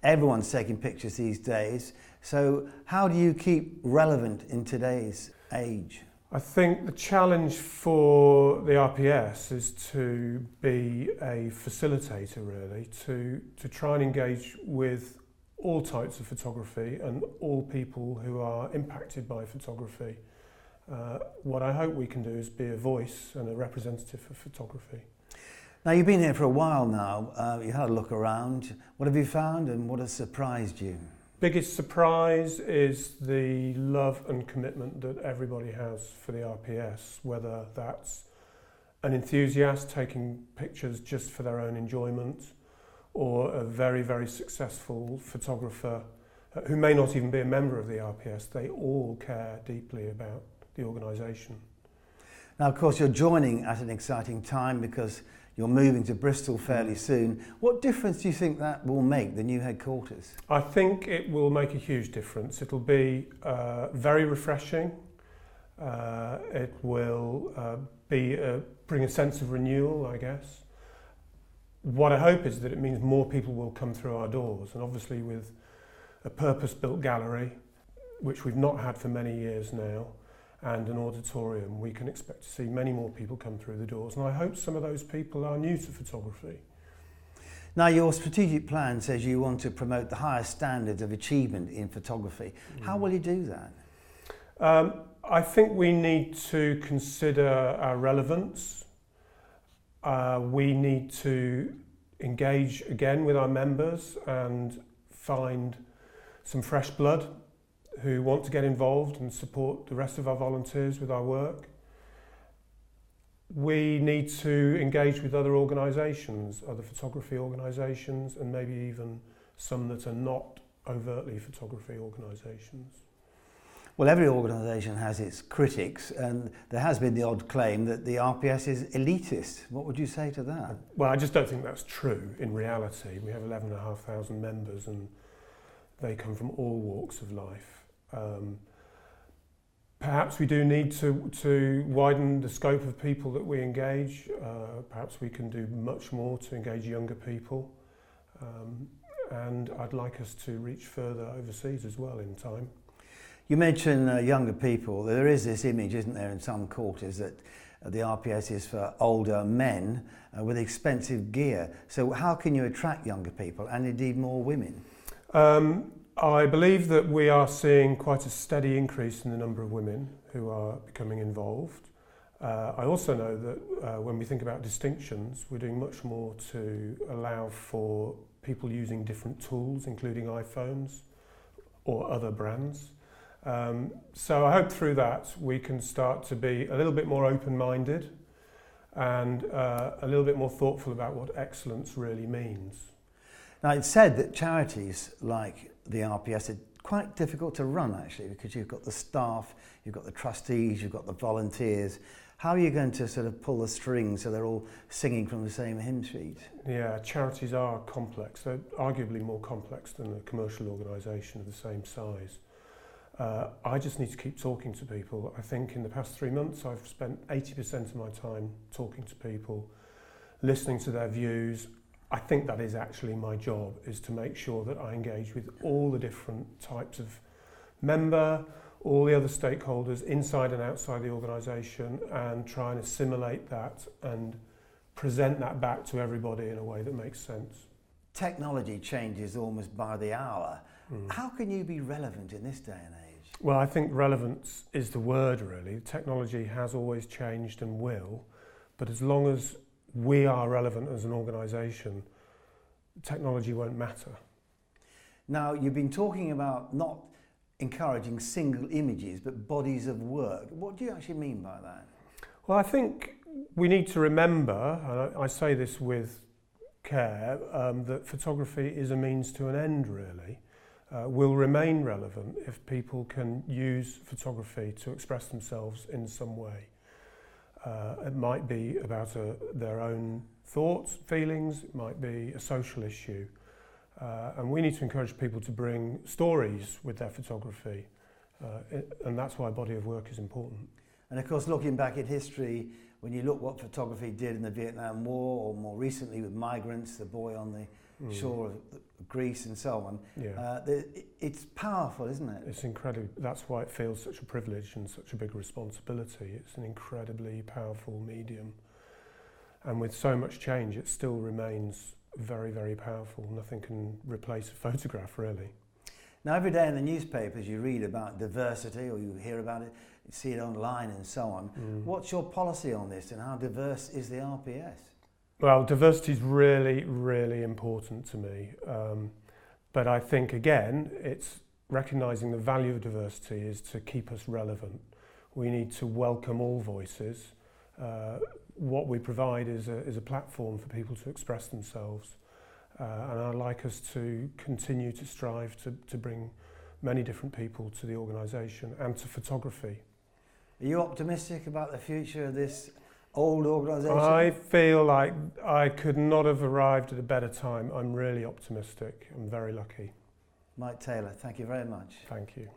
Everyone's taking pictures these days. So how do you keep relevant in today's age? I think the challenge for the RPS is to be a facilitator, really, to try and engage with all types of photography and all people who are impacted by photography. What I hope we can do is be a voice and a representative for photography. Now, you've been here for a while now. You had a look around. What have you found and what has surprised you? Biggest surprise is the love and commitment that everybody has for the RPS, whether that's an enthusiast taking pictures just for their own enjoyment, or a very, very successful photographer who may not even be a member of the RPS. They all care deeply about the organisation. Now, of course, you're joining at an exciting time because you're moving to Bristol fairly soon. What difference do you think that will make, the new headquarters? I think it will make a huge difference. It'll be very refreshing. It will bring a sense of renewal, I guess. What I hope is that it means more people will come through our doors, and obviously with a purpose-built gallery, which we've not had for many years now, and an auditorium, we can expect to see many more people come through the doors, and I hope some of those people are new to photography. Now, your strategic plan says you want to promote the highest standards of achievement in photography. How will you do that? I think we need to consider our relevance. We need to engage again with our members and find some fresh blood who want to get involved and support the rest of our volunteers with our work. We need to engage with other organisations, other photography organisations, and maybe even some that are not overtly photography organisations. Well, every organisation has its critics, and there has been the odd claim that the RPS is elitist. What would you say to that? Well, I just don't think that's true in reality. We have 11,500 members and they come from all walks of life. Perhaps we do need to widen the scope of people that we engage. Perhaps we can do much more to engage younger people. And I'd like us to reach further overseas as well in time. You mentioned younger people. There is this image, isn't there, in some quarters that the RPS is for older men with expensive gear. So how can you attract younger people and indeed more women? I believe that we are seeing quite a steady increase in the number of women who are becoming involved. I also know that when we think about distinctions, we're doing much more to allow for people using different tools, including iPhones or other brands. So I hope through that we can start to be a little bit more open-minded and a little bit more thoughtful about what excellence really means. Now, it's said that charities like the RPS are quite difficult to run, actually, because you've got the staff, you've got the trustees, you've got the volunteers. How are you going to sort of pull the strings so they're all singing from the same hymn sheet? Yeah, charities are complex. They're arguably more complex than a commercial organisation of the same size. I just need to keep talking to people. I think in the past 3 months I've spent 80% of my time talking to people, listening to their views. I think that is actually my job, is to make sure that I engage with all the different types of member, all the other stakeholders inside and outside the organisation, and try and assimilate that and present that back to everybody in a way that makes sense. Technology changes almost by the hour. How can you be relevant in this day and age? Well, I think relevance is the word, really. Technology has always changed and will, but as long as we are relevant as an organisation, technology won't matter. Now, you've been talking about not encouraging single images, but bodies of work. What do you actually mean by that? Well, I think we need to remember, and I say this with care, that photography is a means to an end, really. Will remain relevant if people can use photography to express themselves in some way. It might be about their own thoughts, feelings, it might be a social issue. And we need to encourage people to bring stories with their photography. And that's why body of work is important. And of course, looking back at history, when you look what photography did in the Vietnam War, or more recently with migrants, the boy on the shore of Greece and so on. Yeah. It's powerful, isn't it? It's incredible. That's why it feels such a privilege and such a big responsibility. It's an incredibly powerful medium. And with so much change, it still remains very, very powerful. Nothing can replace a photograph, really. Now, every day in the newspapers you read about diversity, or you hear about it, you see it online and so on. What's your policy on this, and how diverse is the RPS? Well, diversity is really, really important to me. But I think, again, it's recognising the value of diversity is to keep us relevant. We need to welcome all voices. What we provide is a platform for people to express themselves. And I'd like us to continue to strive to bring many different people to the organisation and to photography. Are you optimistic about the future of this old organisation? I feel like I could not have arrived at a better time. I'm really optimistic. I'm very lucky. Mike Taylor, thank you very much. Thank you.